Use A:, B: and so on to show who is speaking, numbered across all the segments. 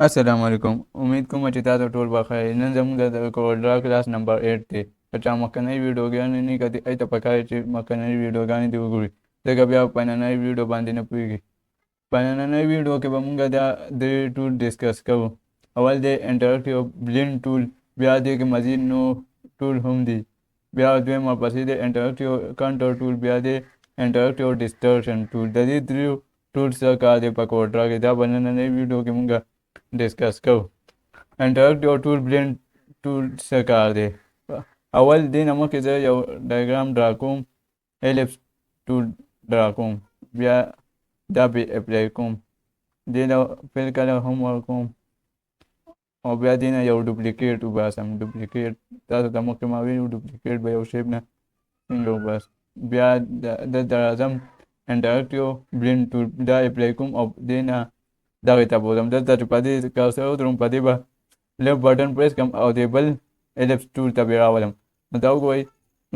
A: अस्सलाम वालेकुम। उम्मीद कोम چې تاسو ټول بخیر. نن زموږ د کوډرا کلاس نمبر 8 دی. که چا مخکنۍ ویډیوګانې نه کتي ای ته پکار چې مخکنۍ ویډیوګانې دې وګوري، ځکه بیا په نننۍ ویډیو باندې نه پوهېږي. په نننۍ ویډیو کې به موږ دا درې ټول ډسکس کوو. اول دی انټراکټیو بلینډ ټول، بیا دې کې مزید نو ټول هم دي. بیا دویم ورپسې دی انټراکټیو کانټر ټول، بیا دی انټراکټیو ډسټرشن ټول. د دې دریو ټول څه کار دی په کوډرا کې، دا به نننۍ ویډیو کې موږ डिस्कस करो. इंटरैक्ट और टूल ब्लेंड टूल से कहा दे अवल दिन नमक के जरिए डायग्राम ड्राकुम एलिप्स टूल ड्राकुम या दा भी अप्लाई कुम दिन फिर कलर होमवर्कुम और बया दिन यो डुप्लीकेट बस हम डुप्लीकेट तातो तमक के मावी डुप्लीकेट बया शेप ना इंगो बस बया द दराजम इंटरैक्टिव ब्लेंड टूल दा अप्लाई कुम और दिन دغې ته بولم. دلته چې په دې کرسر ودرم په دې به لیفټ بټن پریس کړم او د بل الیپس ټول ته بې راولم. نو دا وګورئ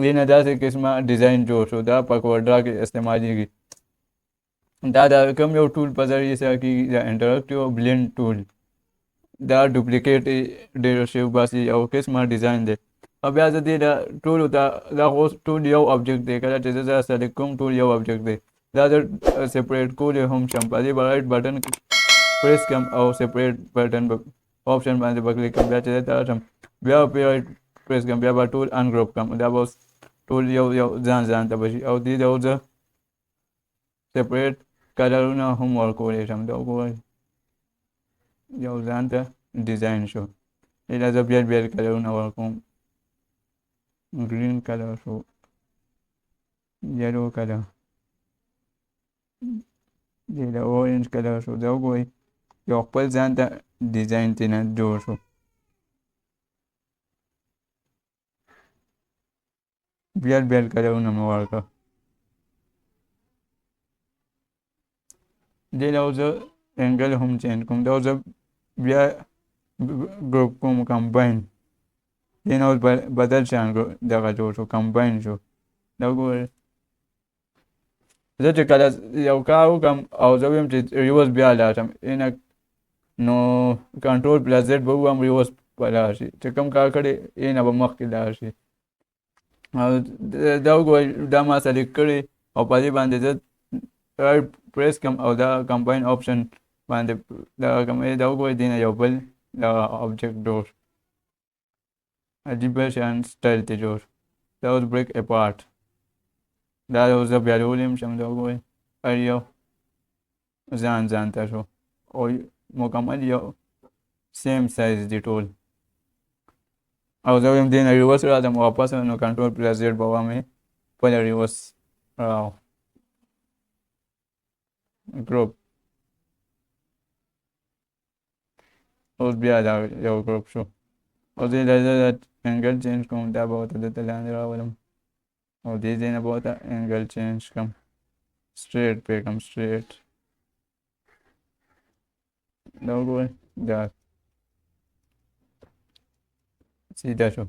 A: دې نه داسې قسمه ډیزاین جوړ شو. دا په کوډرا کې استعمالیږي. دا د کوم یو ټول په ذریعې سره کېږي؟ د انټراکټیو بلینډ ټول. دا ډوپلیکیټ ډېر شی وباسي او قسمه ډیزاین دی. او بیا زه دې د ټولو ته دا خو اوس ټول یو ابجیکټ دی. کله چې زه سلیکټ کوم ټول یو ابجیکټ دی. دا زه سپریټ کولی هم شم. په دې به رایټ بټن प्रेस कम और सेपरेट बटन ऑप्शन बांधे बकली कम ब्या चले तार हम ब्या पे प्रेस कम ब्या टूल अनग्रुप कम दा बस टूल यो जान जान तब और दी दो ज सेपरेट कलर ना होमवर्क को ले हम दो को यो जान ता डिजाइन शो इला जब बियर कलर ना work green colour show yellow colour ये ऑरेंज कलर शो दो कोई यो खपल ځان ته ډیزاین ترېنه جوړ شو. بیل کلرونه مې ورکړه. دې له زه انګل هم چینج کوم. دا زه بیا ګروپ کوم کمباین. دې نه اوس بدل شان دغه جوړ شو، کمباین شو. دا وګورئ زه چې کله یو کار وکړم او زه ویم چې ریورس بیا لاړ شم نو کنټرول پلس زیډ به ووایم ریورس به لاړ شي. چې کوم کار کړی یې نه به مخکې لاړ شي. او دا وګورئ دا ما سلیکټ کړی او په دې باندې زه رایټ پریس کړم او دا کمباین آپشن باندې دغه کوم دا وګورئ دې نه یو بل دغه آبجیکټ جوړ عجیبه شان سټایل ته جوړ. دا اوس بریک اپارټ. دا اوس زه بیا رولی هم شم. دا وګورئ هر یو ځان ته شو او مکمل یو سیم سایز دی ټول. او زه ویم دې نه ریورس راځم واپس نو کنټرول پلس زیډ به ووهمې خپله ریورس راو ګروپ. اوس بیا دا یو ګروپ شو. اوس دې له زه انګل چینج کوم. دا به ورته دلته لاندې راولم او دې ځای نه به ورته انګل چینج کړم. سټریټ پرې کړم سټریټ. دا وګورئ دا سیده شو.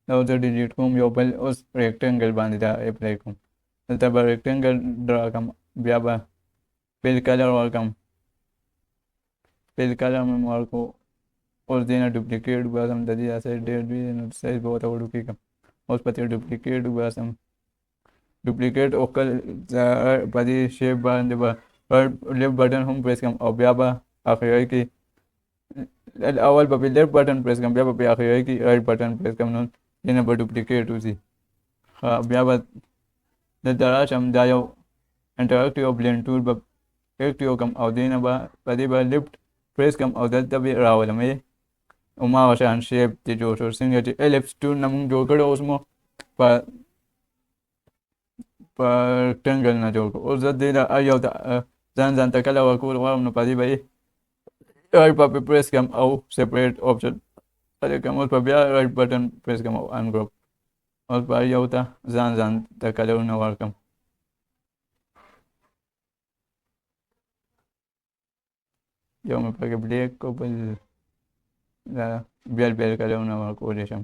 A: دا اوس زه ډیلیټ کوم. یو بل اوس ریکټنګل باندې دا اپلای کوم. دلته به ریکټنګل ډرا کړم. بیا به فل کلر ورکړم. فل کلر مې ورکړو. اوس دې نه ډوپلیکیټ وباسم. د دې دا سایز ډېر لوی دی نو سایز به ورته وړوکی کړم. اوس په دې ډوپلیکیټ وباسم. ډوپلیکیټ وکړ په دې شیپ باندې به لیفټ بټن هم پریس کړم او بیا به اخري کې اول به لیفټ بټن پریس کړم بیا به په اخري کې رایټ بټن پریس کړم نو دې نه به ډوپلیکیټ وځي. بیا به دلته راشم. دا یو انټراکټیو بلینډ ټول به اکټیو کړم او دې نه به په دې به لیفټ پریس کړم او دلته به راولم هماغه شان شیپ دې جوړ شو څنګه چې الیپس ټول نه مونږ جوړ کړی اوس مو په ریکټنګل نه جوړ کړو. اوس زه دې نه هر یو ته ځان ته کله ورکول غواړم نو په دې به یې رایټ به پرې پریس کړم او سپریټ آپشن پرې کړم. اوس به بیا رایټ بټن پریس کړم او انګروپ. اوس به هر یو ته ځان ته کلرونه ورکړم. یو مې پکې بلیک کو بل دا بیل کلرونه ورکولی شم.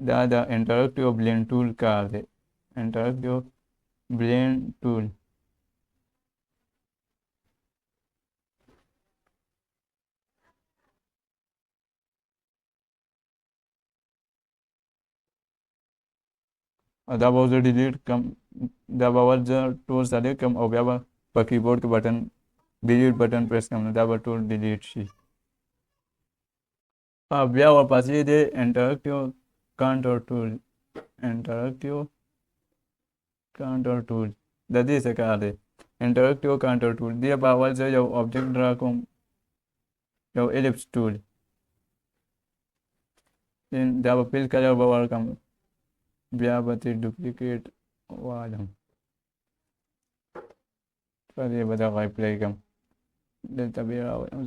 A: دا د انټراکټیو بلینډ ټول کار دی. انټراکټیو بلینډ ټول دا به زه ډیلیټ کم، دا به ول زه ټول سلیکټ کم او بیا به په کیبورډ کې بټن ډیلیټ بټن پریس کړم نو دا به ټول ډیلیټ شي. بیا ورپسې دی انټراکټیو کانټور ټول. انټراکټیو کانټور ټول د دې څه کار دی؟ انټراکټیو کانټور ټول دی په اول زه یو آبجیکټ ډرا کوم، یو الیپس ټول، دا به فل کلر به ورکړم، بیا به ترې ډوپلیکیټ والم، په دې به دغه اپلای کړم، دلته بیا راولم،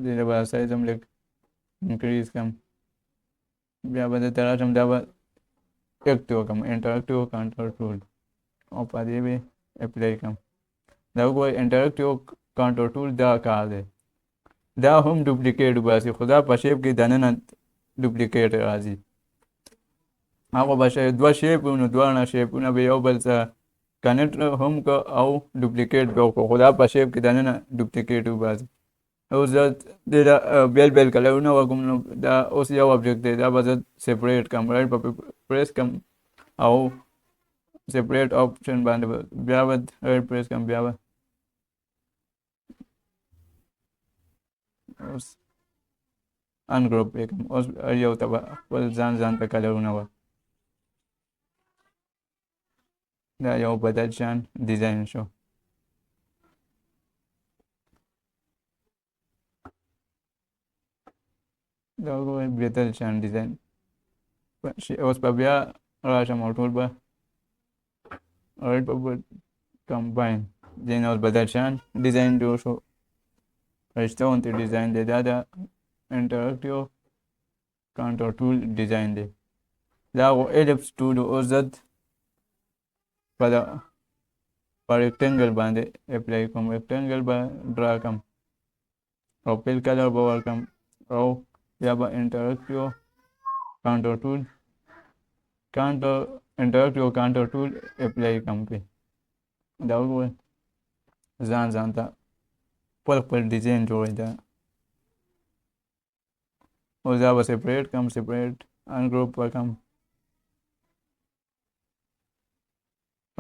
A: دې به سایز هم لږ انکریز کړم، بیا به دلته راشم، دا به اکټیو کړم انټراکټیو کانټور ټول او په دې به اپلای کړم. دا وګورئ انټراکټیو کانټور ټول دا کار دی، دا هم ډوپلیکیټ وباسي خو دا په شیپ کې دننه ډوپلیکیټ راځي. هغه به دوه شیپونه، دواړه شیپونه به یو بل سره کنیکټ هم که او ډوپلیکیټ به وکړو خو دا په شیپ کې دننه ډوپلیکیټ وباسي. اوس زه دې بیل بیل کلرونه وکړم نو دا اوس یو آبجیکټ دی، دا به زه سپریټ کړم، رایټ په پریس کړم او سپریټ آپشن باندې بیا به رایټ پریس کړم، بیا به اوس انګروپ یې کړم، اوس یو ته به خپل ځان ته کلرونه ور، دا یو بدل شان ډیزاین شو. دا وګورئ بدل شان ډیزاین. اوس به بیا راشم او ټول به رایټ په کمباین ځینې اوس بدل شان ډیزاین جوړ شو، ښایسته غوندې ډیزاین دی. دا د انټراکټیو کانټور ټول ډیزاین دی. دا هغو الیپس ټول اوس زه په ریکټنګل باندې اپلای کوم، ریکټنګل به ډرا کړم او فل کلر به ورکړم او بیا به انټراکټیو کانټور ټول انټراکټیو کانټور ټول اپلای کړم پې. دا وګورئ ځان ته خپل ډیزاین جوړوي. دا اوس دا به سپریټ کړم، سپریټ انګروپ وکړم،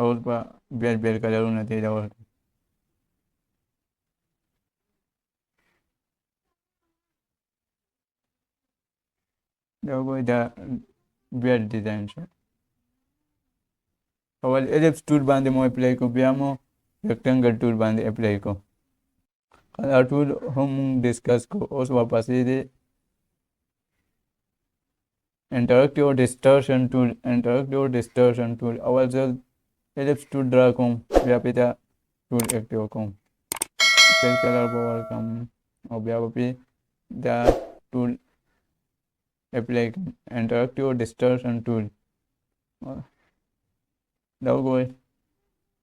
A: اوس به بیل کلرونه دې ته ورکړم. دا وګورئ دا بیل ډیزاین شو. اول الیپس ټول باندې مو اپلای کو، بیا مو ریکټنګل ټول باندې اپلای کو. دا ټول هم ډسکس کو. اوس واپسې دی انټراکټیو ډسټرشن ټول. انټراکټیو ډسټرشن ټول اول زه الیپس ټول ډرا کوم، بیا پې دا ټول اکټیو کوم، فل کلر به ورکړم او بیا به پې دا ټول اپلای کړم، انټراکټیو ډسټرشن ټول. دا وګورئ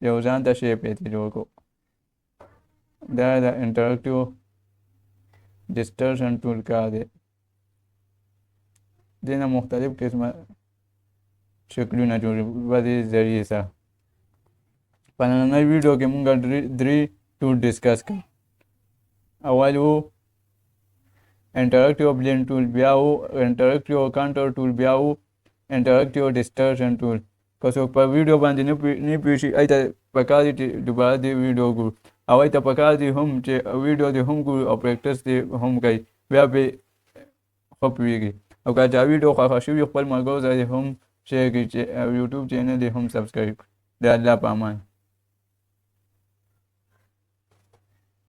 A: یو ځان ته شیپ یې ترې جوړ کړو. دا د انټراکټیو ډسټرشن ټول کار دی. دې نه مختلف قسمه شکلونه جوړوي په دې ذریعې سره. په نننۍ ویډیو کې مونږ درې ټول ډسکس کړل. اول و انټراکټیو بلینډ ټول، بیا و انټراکټیو کانټور ټول، بیا و انټراکټیو ډسټرشن ټول. که څوک په ویډیو باندې نه پوه شي هلته پکار دي چې دوباره دې ویډیو ګورو او هلته پکار دي هم چې ویډیو دې هم ګورو او پریکټس دې هم کوي، بیا پې ښه پوهېږي. او که چا ویډیو خوښه شوي خپل ملګرو سره هم شیر کړي چې یوټیوب چینل یې هم سبسکرایب کړي. د الله په امان.